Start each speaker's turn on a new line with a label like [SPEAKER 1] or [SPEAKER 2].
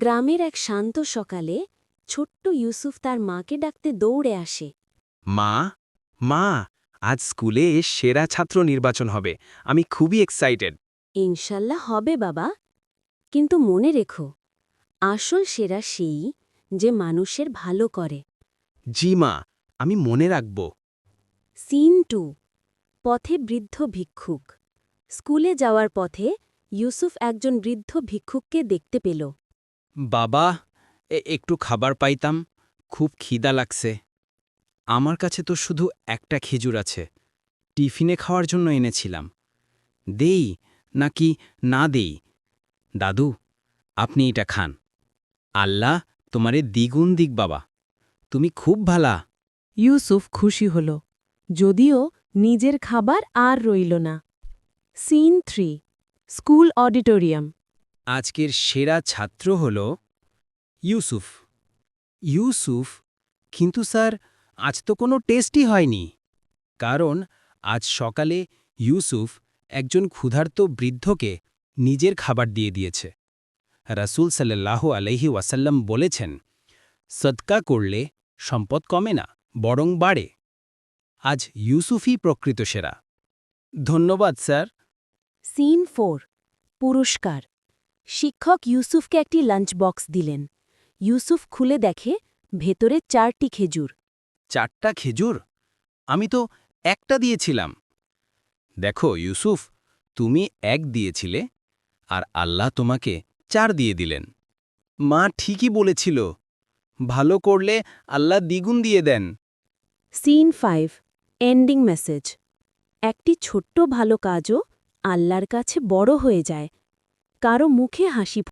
[SPEAKER 1] গ্রামের এক শান্ত সকালে ছোট্ট ইউসুফ তার মাকে ডাকতে দৌড়ে আসে।
[SPEAKER 2] মা মা আজ স্কুলে সেরা ছাত্র নির্বাচন হবে। আমি খুবই এক্সাইটেড।
[SPEAKER 1] ইনশাল্লাহ হবে বাবা, কিন্তু মনে রেখো, আসল সেরা সেই যে মানুষের ভালো করে।
[SPEAKER 2] জি মা, আমি মনে রাখব।
[SPEAKER 1] সিন 2। পথে বৃদ্ধ ভিক্ষুক। স্কুলে যাওয়ার পথে ইউসুফ একজন বৃদ্ধ ভিক্ষুককে দেখতে পেল।
[SPEAKER 2] বাবা, একটু খাবার পাইতাম, খুব খিদা লাগছে। আমার কাছে তো শুধু একটা খেজুর আছে, টিফিনে খাওয়ার জন্য এনেছিলাম। দেই নাকি না দেই? দাদু, আপনি এটা খান। আল্লাহ তোমারে দ্বিগুণ দিক বাবা, তুমি খুব ভালা।
[SPEAKER 3] ইউসুফ খুশি হল, যদিও নিজের খাবার আর রইল না। সিন 3। School auditorium.
[SPEAKER 2] আজকের সেরা ছাত্র হল ইউসুফ। ইউসুফ, কিন্তু স্যার, আজ তো কোনো টেস্টই হয়নি। কারণ আজ সকালে ইউসুফ একজন ক্ষুধার্ত বৃদ্ধকে নিজের খাবার দিয়ে দিয়েছে। রাসূল সাল্লাল্লাহু আলাইহি ওয়াসাল্লাম বলেছেন, সদকা করলে সম্পদ কমে না, বরং বাড়ে। আজ ইউসুফই প্রকৃত সেরা। ধন্যবাদ স্যার।
[SPEAKER 1] সিন 4। পুরস্কার। শিক্ষক ইউসুফকে একটি লাঞ্চ বক্স দিলেন। ইউসুফ খুলে দেখে ভেতরে 4টি খেজুর।
[SPEAKER 2] 4টা খেজুর? আমি তো একটা দিয়েছিলাম। দেখো ইউসুফ, তুমি 1 দিয়েছিলে, আর আল্লাহ তোমাকে 4 দিয়ে দিলেন। মা ঠিকই বলেছিল, ভালো করলে আল্লাহ দ্বিগুণ দিয়ে দেন।
[SPEAKER 1] সিন 5। Ending message. একটি ছোট্ট ভালো কাজও আল্লাহর কাছে বড় হয়ে যায়। কারো মুখে হাসি